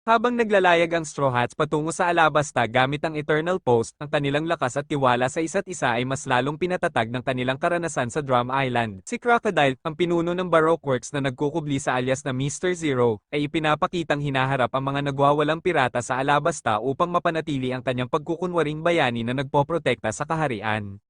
Habang naglalayag ang Straw Hats patungo sa Alabasta gamit ang Eternal Post, ang kanilang lakas at tiwala sa isa't isa ay mas lalong pinatatag ng kanilang karanasan sa Drum Island. Si Crocodile, ang pinuno ng Baroque Works na nagkukubli sa alias na Mr. Zero, ay ipinapakitang hinaharap ang mga nagwawalang pirata sa Alabasta upang mapanatili ang kanyang pagkukunwaring bayani na nagpoprotekta sa kaharian.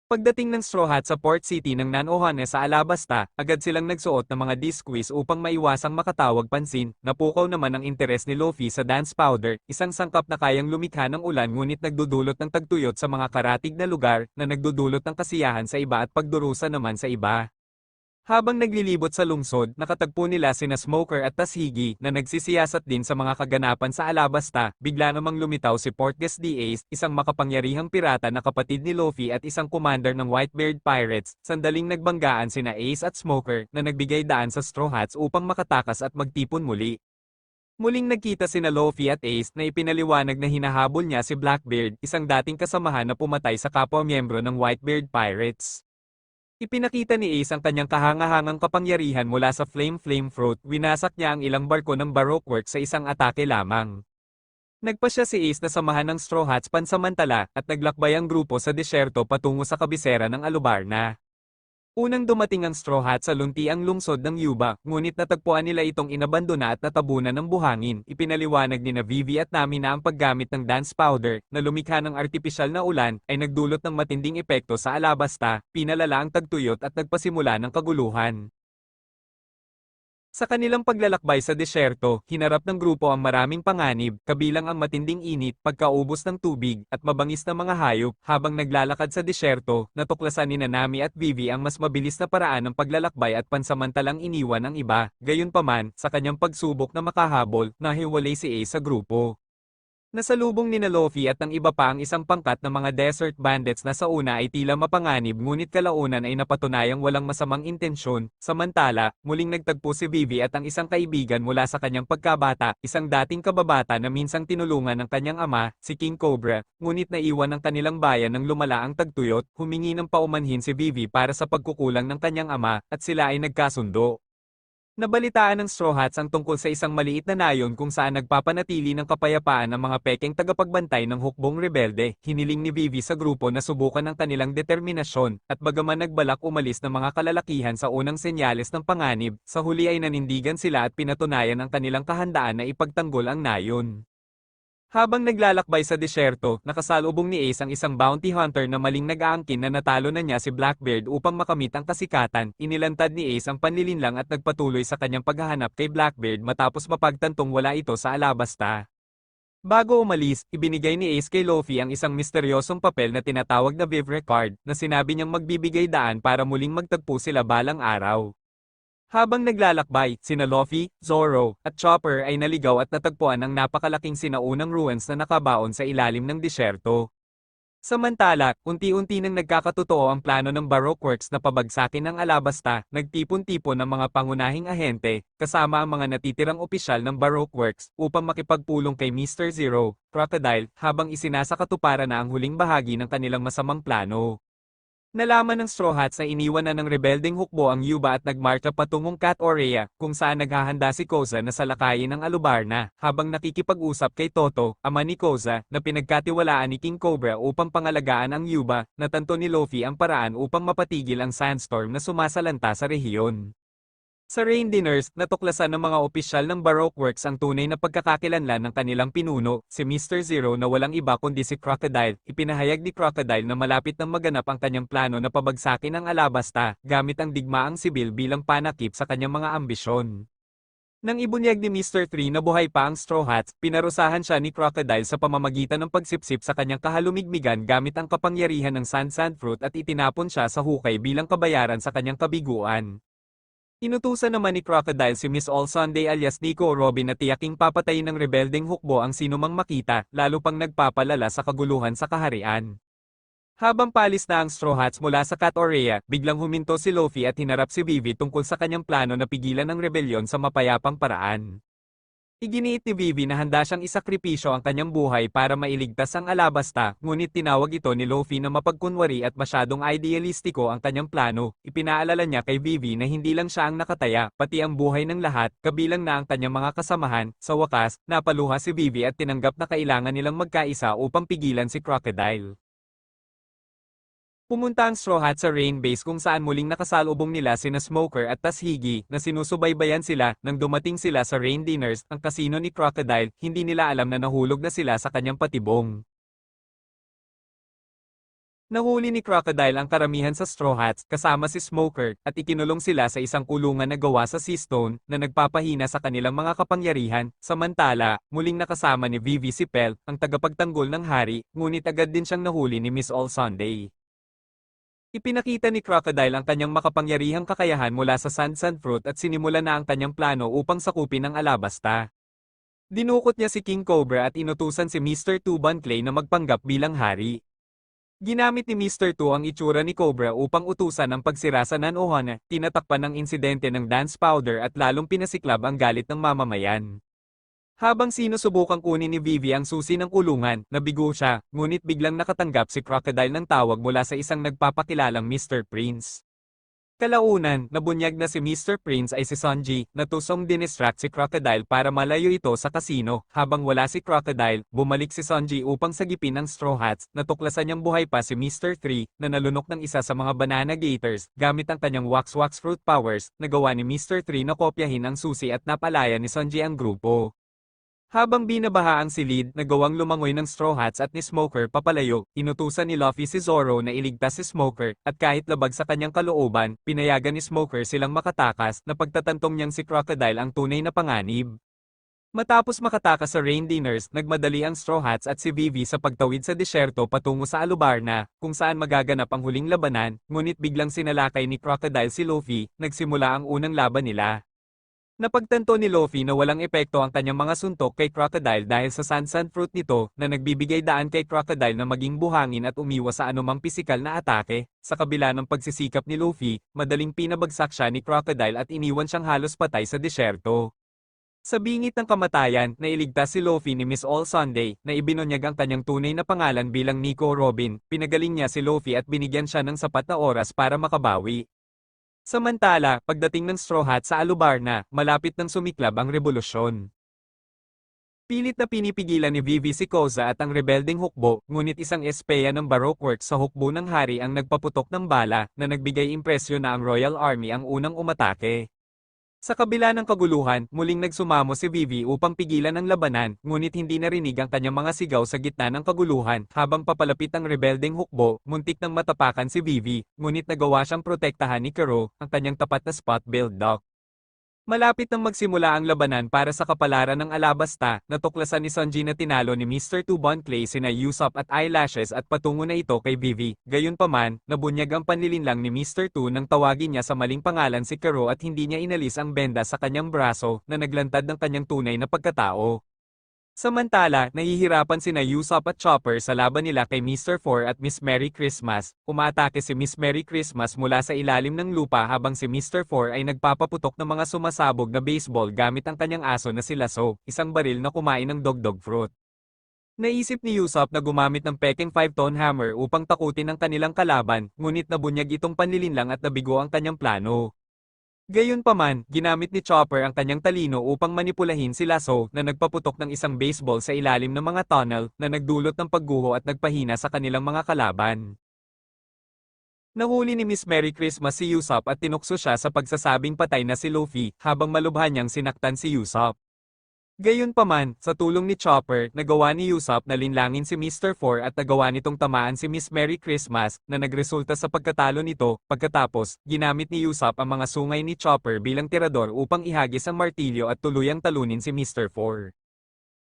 Pagdating ng Straw Hat sa port city ng Nanohane sa Alabasta, agad silang nagsuot ng mga disquis upang maiwasang makatawag pansin. Napukaw naman ang interes ni Luffy sa dance powder, isang sangkap na kayang lumikha ng ulan ngunit nagdudulot ng tagtuyot sa mga karatig na lugar, na nagdudulot ng kasiyahan sa iba at pagdurusa naman sa iba. Habang naglilibot sa lungsod, nakatagpo nila sina Smoker at Tashigi na nagsisiyasat din sa mga kaganapan sa Alabasta. Bigla namang lumitaw si Portgas D. Ace, isang makapangyarihang pirata na kapatid ni Luffy at isang commander ng Whitebeard Pirates. Sandaling nagbanggaan sina Ace at Smoker na nagbigay daan sa Straw Hats upang makatakas at magtipon muli. Muling nagkita sina Luffy at Ace na ipinaliwanag na hinahabol niya si Blackbeard, isang dating kasamahan na pumatay sa kapwa-miyembro ng Whitebeard Pirates. Ipinakita ni Ace ang kanyang kahangahangang kapangyarihan mula sa Flame Fruit, winasak niya ang ilang barko ng Baroque Works sa isang atake lamang. Nagpa siya si Ace na samahan ng Straw Hats pansamantala at naglakbay ang grupo sa disyerto patungo sa kabisera ng Alubarna. Unang dumating ang Straw Hats sa luntiang lungsod ng Yuba, ngunit natagpuan nila itong inabandona at natabunan ng buhangin. Ipinaliwanag ni na Vivi at Nami na ang paggamit ng dance powder, na lumikha ng artipisyal na ulan, ay nagdulot ng matinding epekto sa Alabasta, pinalala ang tagtuyot at nagpasimula ng kaguluhan. Sa kanilang paglalakbay sa disyerto, hinarap ng grupo ang maraming panganib, kabilang ang matinding init, pagkaubos ng tubig, at mabangis na mga hayop. Habang naglalakad sa disyerto, natuklasan ni Nami at Vivi ang mas mabilis na paraan ng paglalakbay at pansamantalang iniwan ang iba. Gayunpaman, sa kanyang pagsubok na makahabol, nahiwalay si Ace sa grupo. Nasalubong ni Luffy at ng iba pa ang isang pangkat ng mga desert bandits na sa una ay tila mapanganib ngunit kalaunan ay napatunayang walang masamang intensyon. Samantala, muling nagtagpo si Vivi at ang isang kaibigan mula sa kanyang pagkabata, isang dating kababata na minsang tinulungan ng kanyang ama, si King Cobra, ngunit naiwan ang kanilang bayan nang lumala ang tagtuyot. Humingi ng paumanhin si Vivi para sa pagkukulang ng kanyang ama, at sila ay nagkasundo. Nabalitaan ng Straw Hats ang tungkol sa isang maliit na nayon kung saan nagpapanatili ng kapayapaan ang mga pekeng tagapagbantay ng hukbong rebelde. Hiniling ni Vivi sa grupo na subukan ang kanilang determinasyon, at bagaman nagbalak umalis ng mga kalalakihan sa unang senyales ng panganib, sa huli ay nanindigan sila at pinatunayan ang kanilang kahandaan na ipagtanggol ang nayon. Habang naglalakbay sa disyerto, nakasalubong ni Ace ang isang bounty hunter na maling nag-aangkin na natalo na niya si Blackbeard upang makamit ang kasikatan. Inilantad ni Ace ang panlilinlang at nagpatuloy sa kanyang paghahanap kay Blackbeard matapos mapagtantong wala ito sa Alabasta. Bago umalis, ibinigay ni Ace kay Luffy ang isang misteryosong papel na tinatawag na Vivre Card, na sinabi niyang magbibigay daan para muling magtagpo sila balang araw. Habang naglalakbay, sina Luffy, Zoro, at Chopper ay naligaw at natagpuan ang napakalaking sinaunang ruins na nakabaon sa ilalim ng disyerto. Samantala, unti-unti nang nagkakatotoo ang plano ng Baroque Works na pabagsakin ang Alabasta. Nagtipon-tipon ang mga pangunahing ahente, kasama ang mga natitirang opisyal ng Baroque Works, upang makipagpulong kay Mr. Zero, Crocodile, habang isinasakatuparan na ang huling bahagi ng kanilang masamang plano. Nalaman ng Straw Hats na iniwan na ng rebeldeng hukbo ang Yuba at nagmarcha patungong Cat Orea, kung saan naghahanda si Koza na salakayin ang Alubarna, habang nakikipag-usap kay Toto, ama ni Koza, na pinagkatiwalaan ni King Cobra upang pangalagaan ang Yuba. Natanto ni Luffy ang paraan upang mapatigil ang sandstorm na sumasalanta sa rehiyon. Sa rain dinners, natuklasan ng mga opisyal ng Baroque Works ang tunay na pagkakakilanlan ng kanilang pinuno, si Mr. Zero, na walang iba kundi si Crocodile. Ipinahayag ni Crocodile na malapit nang maganap ang kanyang plano na pabagsakin ang Alabasta, gamit ang digmaang sibil bilang panakip sa kanyang mga ambisyon. Nang ibunyag ni Mr. 3 na buhay pa ang Straw Hats, pinarusahan siya ni Crocodile sa pamamagitan ng pagsipsip sa kanyang kahalumigmigan gamit ang kapangyarihan ng Sand Fruit, at itinapon siya sa hukay bilang kabayaran sa kanyang kabiguan. Inutusan naman ni Crocodile si Miss All Sunday alias Nico Robin na tiyaking papatayin ng rebeldeng hukbo ang sinumang makita, lalo pang nagpapalala sa kaguluhan sa kaharian. Habang palis na ang Straw Hats mula sa Cat Orea, biglang huminto si Luffy at hinarap si Vivi tungkol sa kanyang plano na pigilan ang rebelyon sa mapayapang paraan. Iginiit ni Vivi na handa siyang isakripisyo ang kanyang buhay para mailigtas ang Alabasta, ngunit tinawag ito ni Luffy na mapagkunwari at masyadong idealistiko ang kanyang plano. Ipinaalala niya kay Vivi na hindi lang siya ang nakataya, pati ang buhay ng lahat, kabilang na ang kanyang mga kasamahan. Sa wakas, napaluha si Vivi at tinanggap na kailangan nilang magkaisa upang pigilan si Crocodile. Pumunta ang Straw Hat sa Rain Base kung saan muling nakasalubong nila sina Smoker at Tashigi na sinusubaybayan sila. Nang dumating sila sa Rain Dinners, ang kasino ni Crocodile, hindi nila alam na nahulog na sila sa kanyang patibong. Nahuli ni Crocodile ang karamihan sa Straw Hats kasama si Smoker at ikinulong sila sa isang kulungan na gawa sa sea stone na nagpapahina sa kanilang mga kapangyarihan. Samantala, muling nakasama ni Vivi si Pell, ang tagapagtanggol ng hari, ngunit agad din siyang nahuli ni Miss All Sunday. Ipinakita ni Crocodile ang kanyang makapangyarihang kakayahan mula sa Sand Fruit at sinimula na ang kanyang plano upang sakupin ang Alabasta. Dinukot niya si King Cobra at inutusan si Mr. Tuban Clay na magpanggap bilang hari. Ginamit ni Mr. Tu ang itsura ni Cobra upang utusan ang pagsira sa Nanohana, tinatakpan ng insidente ng dance powder at lalong pinasiklab ang galit ng mamamayan. Habang sinusubukang kunin ni Vivi ang susi ng kulungan, nabigo siya, ngunit biglang nakatanggap si Crocodile ng tawag mula sa isang nagpapakilalang Mr. Prince. Kalaunan, nabunyag na si Mr. Prince ay si Sanji, na tusong dinistract si Crocodile para malayo ito sa kasino. Habang wala si Crocodile, bumalik si Sanji upang sagipin ang Straw Hats. Natuklasan niyang buhay pa si Mr. 3, na nalunok ng isa sa mga Banana Gators, gamit ang kanyang Wax Fruit powers, nagawa ni Mr. 3 na kopyahin ang susi at napalaya ni Sanji ang grupo. Habang binabaha ang silid na gawang lumangoy ng Straw Hats at ni Smoker papalayo, inutusan ni Luffy si Zoro na iligtas si Smoker, at kahit labag sa kanyang kalooban, pinayagan ni Smoker silang makatakas na pagtatantong niyang si Crocodile ang tunay na panganib. Matapos makatakas sa Rain Dinners, nagmadali ang Straw Hats at si Vivi sa pagtawid sa disyerto patungo sa Alubarna, kung saan magaganap ang huling labanan, ngunit biglang sinalakay ni Crocodile si Luffy, nagsimula ang unang laban nila. Napagtanto ni Luffy na walang epekto ang kanyang mga suntok kay Crocodile dahil sa Sand Fruit nito na nagbibigay daan kay Crocodile na maging buhangin at umiwas sa anumang pisikal na atake. Sa kabila ng pagsisikap ni Luffy, madaling pinabagsak siya ni Crocodile at iniwan siyang halos patay sa disyerto. Sa bingit ng kamatayan, nailigtas si Luffy ni Miss All Sunday na ibinunyag ang kanyang tunay na pangalan bilang Nico Robin. Pinagaling niya si Luffy at binigyan siya ng sapat na oras para makabawi. Samantala, pagdating ng Straw Hat sa Alubarna, malapit nang sumiklab ang rebolusyon. Pilit na pinipigilan ni Vivi si Koza at ang rebelding hukbo, ngunit isang espeya ng Baroque works sa hukbo ng hari ang nagpaputok ng bala, na nagbigay impresyon na ang Royal Army ang unang umatake. Sa kabila ng kaguluhan, muling nagsumamo si Vivi upang pigilan ang labanan, ngunit hindi narinig ang kanyang mga sigaw sa gitna ng kaguluhan. Habang papalapit ang rebelding hukbo, muntik nang matapakan si Vivi, ngunit nagawa siyang protektahan ni Kuro, ang kanyang tapat na spot build dock. Malapit nang magsimula ang labanan para sa kapalaran ng Alabasta, natuklasan ni Sanji na tinalo ni Mr. Tuban Clay sina Usopp at Eyelashes at patungo na ito kay Vivi. Gayunpaman, nabunyag ang panlilinlang ni Mr. Tu nang tawagin niya sa maling pangalan si Kuro at hindi niya inalis ang benda sa kanyang braso na naglantad ng kanyang tunay na pagkatao. Samantala, nahihirapan sina Usopp at Chopper sa laban nila kay Mr. Four at Miss Merry Christmas. Umaatake si Miss Merry Christmas mula sa ilalim ng lupa habang si Mr. Four ay nagpapaputok ng mga sumasabog na baseball gamit ang kanyang aso na si Lasso, isang baril na kumain ng dogdog fruit. Naisip ni Usopp na gumamit ng peking 5-ton hammer upang takutin ang kanilang kalaban, ngunit nabunyag itong panlilinlang at nabigo ang kanyang plano. Gayunpaman, ginamit ni Chopper ang kanyang talino upang manipulahin si Lasso na nagpaputok ng isang baseball sa ilalim ng mga tunnel na nagdulot ng pagguho at nagpahina sa kanilang mga kalaban. Nahuli ni Miss Merry Christmas si Usopp at tinukso siya sa pagsasabing patay na si Luffy habang malubha niyang sinaktan si Usopp. Gayunpaman, sa tulong ni Chopper, nagawa ni Usopp na linlangin si Mr. Four at nagawa nitong tamaan si Miss Merry Christmas, na nagresulta sa pagkatalo nito. Pagkatapos, ginamit ni Usopp ang mga sungay ni Chopper bilang tirador upang ihagis ang martilyo at tuluyang talunin si Mr. Four.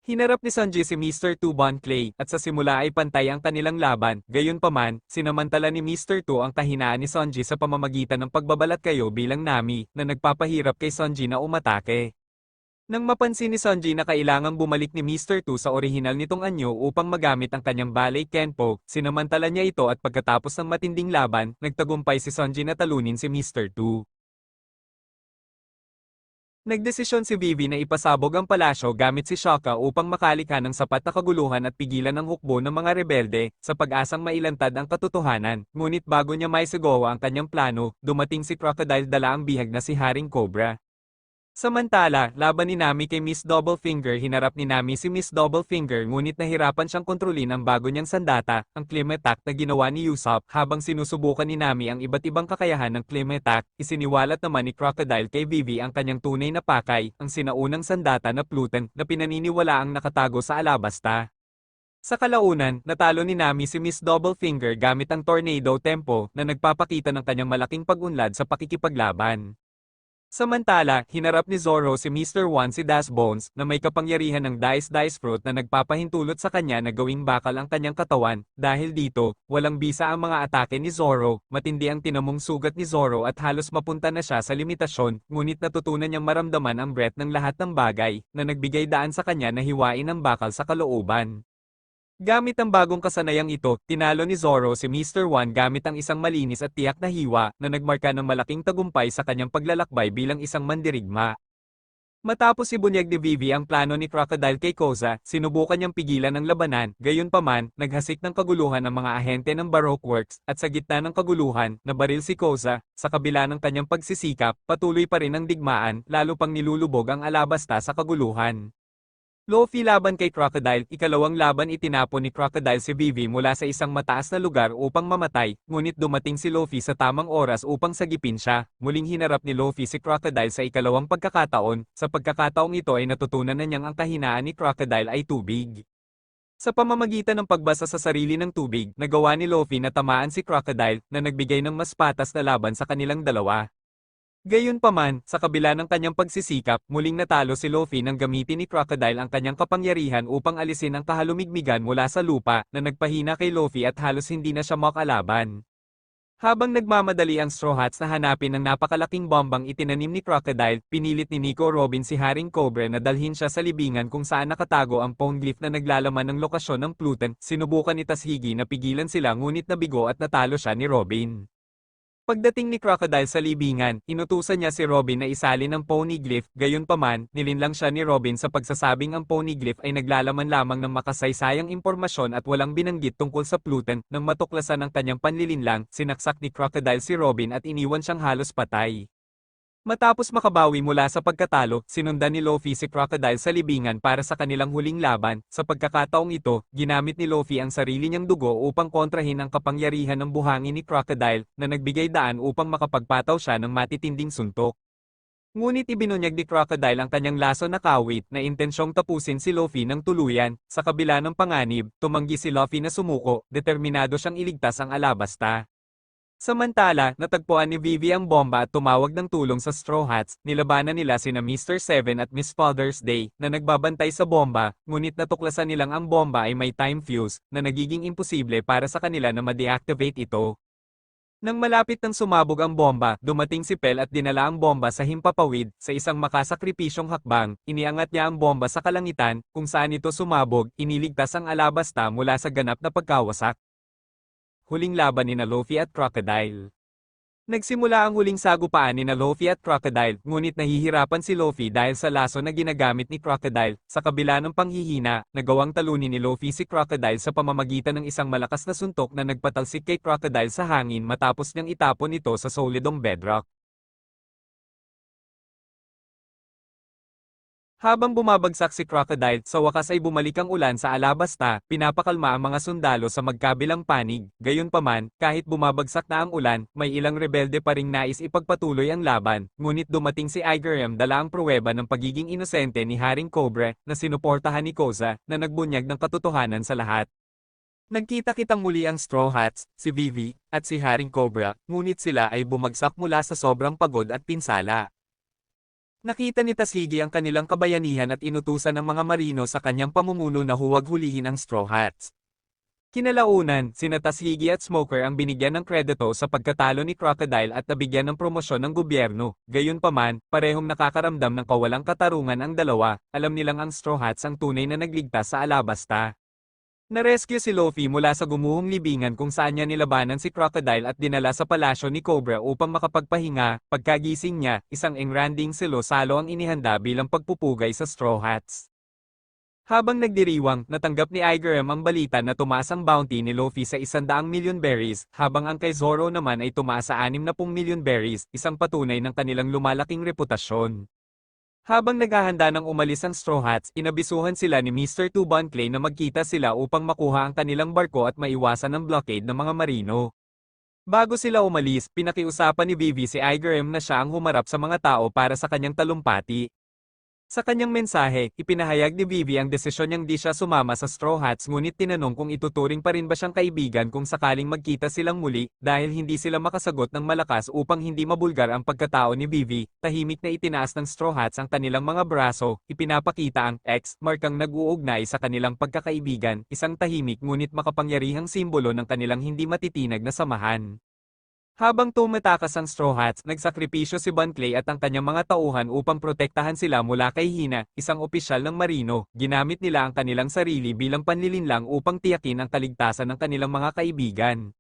Hinarap ni Sanji si Mr. Tuban Clay, at sa simula ay pantay ang kanilang laban. Gayunpaman, sinamantala ni Mr. Tu ang kahinaan ni Sanji sa pamamagitan ng pagbabalat kayo bilang Nami, na nagpapahirap kay Sanji na umatake. Nang mapansin ni Sanji na kailangang bumalik ni Mr. Tu sa orihinal nitong anyo upang magamit ang kanyang ballet Kenpo, sinamantala niya ito at pagkatapos ng matinding laban, nagtagumpay si Sanji na talunin si Mr. Tu. Nagdesisyon si Vivi na ipasabog ang palasyo gamit si Shaka upang makalikha ng sapat na kaguluhan at pigilan ang hukbo ng mga rebelde, sa pag-asang mailantad ang katotohanan. Ngunit bago niya maisagawa ang kanyang plano, dumating si Crocodile dala ang bihag na si Haring Cobra. Samantala, laban ni Nami kay Miss Doublefinger, hinarap ni Nami si Miss Doublefinger ngunit nahirapan siyang kontrolin ang bago niyang sandata, ang Flame Attack na ginawa ni Usopp. Habang sinusubukan ni Nami ang iba't ibang kakayahan ng Flame Attack, isiniwalat naman ni Crocodile kay Vivi ang kanyang tunay na pakay, ang sinaunang sandata na Pluton na pinaniniwalaang nakatago sa Alabasta. Sa kalaunan, natalo ni Nami si Miss Doublefinger gamit ang Tornado Tempo na nagpapakita ng kanyang malaking pag-unlad sa pakikipaglaban. Samantala, hinarap ni Zoro si Mr. One si Das Bones na may kapangyarihan ng Dice Fruit na nagpapahintulot sa kanya na gawing bakal ang kanyang katawan. Dahil dito, walang bisa ang mga atake ni Zoro, matindi ang tinamong sugat ni Zoro at halos mapunta na siya sa limitasyon, ngunit natutunan niyang maramdaman ang breath ng lahat ng bagay na nagbigay daan sa kanya na hiwain ang bakal sa kalooban. Gamit ang bagong kasanayang ito, tinalo ni Zoro si Mr. One gamit ang isang malinis at tiyak na hiwa na nagmarka ng malaking tagumpay sa kanyang paglalakbay bilang isang mandirigma. Matapos ibunyag ni Vivi ang plano ni Crocodile kay Koza, sinubukan niyang pigilan ang labanan, gayunpaman, naghasik ng kaguluhan ang mga ahente ng Baroque Works, at sa gitna ng kaguluhan, nabaril si Koza. Sa kabila ng kanyang pagsisikap, patuloy pa rin ang digmaan, lalo pang nilulubog ang Alabasta sa kaguluhan. Luffy laban kay Crocodile, ikalawang laban itinapon ni Crocodile si Vivi mula sa isang mataas na lugar upang mamatay, ngunit dumating si Luffy sa tamang oras upang sagipin siya. Muling hinarap ni Luffy si Crocodile sa ikalawang pagkakataon, sa pagkakataong ito ay natutunan na niyang ang kahinaan ni Crocodile ay tubig. Sa pamamagitan ng pagbasa sa sarili ng tubig, nagawa ni Luffy na tamaan si Crocodile na nagbigay ng mas patas na laban sa kanilang dalawa. Gayunpaman, sa kabila ng kanyang pagsisikap, muling natalo si Luffy nang gamitin ni Crocodile ang kanyang kapangyarihan upang alisin ang kahalumigmigan mula sa lupa, na nagpahina kay Luffy at halos hindi na siya makalaban. Habang nagmamadali ang Straw Hats na hanapin ang napakalaking bombang itinanim ni Crocodile, pinilit ni Nico Robin si Haring Cobra na dalhin siya sa libingan kung saan nakatago ang poneglyph na naglalaman ng lokasyon ng Pluton. Sinubukan ni Tashigi na pigilan sila ngunit nabigo at natalo siya ni Robin. Pagdating ni Crocodile sa libingan, inutusan niya si Robin na isalin ang poneglyph, gayunpaman, nilinlang siya ni Robin sa pagsasabing ang poneglyph ay naglalaman lamang ng makasaysayang impormasyon at walang binanggit tungkol sa Pluton. Nang matuklasan ang kanyang panlilinlang, sinaksak ni Crocodile si Robin at iniwan siyang halos patay. Matapos makabawi mula sa pagkatalo, sinundan ni Luffy si Crocodile sa libingan para sa kanilang huling laban. Sa pagkakataong ito, ginamit ni Luffy ang sarili niyang dugo upang kontrahin ang kapangyarihan ng buhangin ni Crocodile, na nagbigay daan upang makapagpataw siya ng matitinding suntok. Ngunit ibinunyag ni Crocodile ang kanyang laso na kawit na intensyong tapusin si Luffy ng tuluyan. Sa kabila ng panganib, tumanggi si Luffy na sumuko, determinado siyang iligtas ang Alabasta. Samantala, natagpuan ni Vivi ang bomba at tumawag ng tulong sa Straw Hats. Nilabanan nila sina Mr. Seven at Miss Father's Day na nagbabantay sa bomba, ngunit natuklasan nilang ang bomba ay may time fuse na nagiging imposible para sa kanila na ma-deactivate ito. Nang malapit nang sumabog ang bomba, dumating si Pel at dinala ang bomba sa himpapawid. Sa isang makasakripisyong hakbang, iniangat niya ang bomba sa kalangitan, kung saan ito sumabog, iniligtas ang Alabasta mula sa ganap na pagkawasak. Huling laban ni Luffy at Crocodile. Nagsimula ang huling sagupaan ni Luffy at Crocodile, ngunit nahihirapan si Luffy dahil sa laso na ginagamit ni Crocodile. Sa kabila ng panghihina, nagawang talunin ni Luffy si Crocodile sa pamamagitan ng isang malakas na suntok na nagpatalsik kay Crocodile sa hangin matapos niyang itapon ito sa solidong bedrock. Habang bumabagsak si Crocodile, sa wakas ay bumalik ang ulan sa Alabasta, pinapakalma ang mga sundalo sa magkabilang panig. Gayunpaman, kahit bumabagsak na ang ulan, may ilang rebelde pa ring nais ipagpatuloy ang laban, ngunit dumating si Igaram dala ang pruweba ng pagiging inosente ni Haring Cobra, na sinuportahan ni Koza, na nagbunyag ng katotohanan sa lahat. Nagkita-kitang muli ang Straw Hats, si Vivi, at si Haring Cobra, ngunit sila ay bumagsak mula sa sobrang pagod at pinsala. Nakita ni Tashigi ang kanilang kabayanihan at inutusan ng mga marino sa kanyang pamumuno na huwag hulihin ang Straw Hats. Kinalaunan, sina Tashigi at Smoker ang binigyan ng kredito sa pagkatalo ni Crocodile at nabigyan ng promosyon ng gobyerno. Gayunpaman, parehong nakakaramdam ng kawalang katarungan ang dalawa. Alam nilang ang Straw Hats ang tunay na nagligtas sa Alabasta. Narescue si Luffy mula sa gumuhong libingan kung saan niya nilabanan si Crocodile at dinala sa palasyo ni Cobra upang makapagpahinga. Pagkagising niya, isang engranding silo-salo ang inihanda bilang pagpupugay sa Straw Hats. Habang nagdiriwang, natanggap ni Igaram ang balita na tumaas ang bounty ni Luffy sa 100 million berries, habang ang kay Zoro naman ay tumaas sa 60 million berries, isang patunay ng kanilang lumalaking reputasyon. Habang naghahanda ng umalis ang Straw Hats, inabisuhan sila ni Mr. Tuban Clay na magkita sila upang makuha ang kanilang barko at maiwasan ang blockade ng mga marino. Bago sila umalis, pinakiusapan ni Vivi si Igaram na siya ang humarap sa mga tao para sa kanyang talumpati. Sa kanyang mensahe, ipinahayag ni Vivi ang desisyon niyang di siya sumama sa Straw Hats ngunit tinanong kung ituturing pa rin ba siyang kaibigan kung sakaling magkita silang muli, dahil hindi sila makasagot ng malakas upang hindi mabulgar ang pagkatao ni Vivi. Tahimik na itinaas ng Straw Hats ang kanilang mga braso, ipinapakita ang X markang nag-uugnay sa kanilang pagkakaibigan, isang tahimik ngunit makapangyarihang simbolo ng kanilang hindi matitinag na samahan. Habang tumatakas ang Straw Hats, nagsakripisyo si Bon Clay at ang kanyang mga tauhan upang protektahan sila mula kay Hina, isang opisyal ng marino. Ginamit nila ang kanilang sarili bilang panlilinlang upang tiyakin ang kaligtasan ng kanilang mga kaibigan.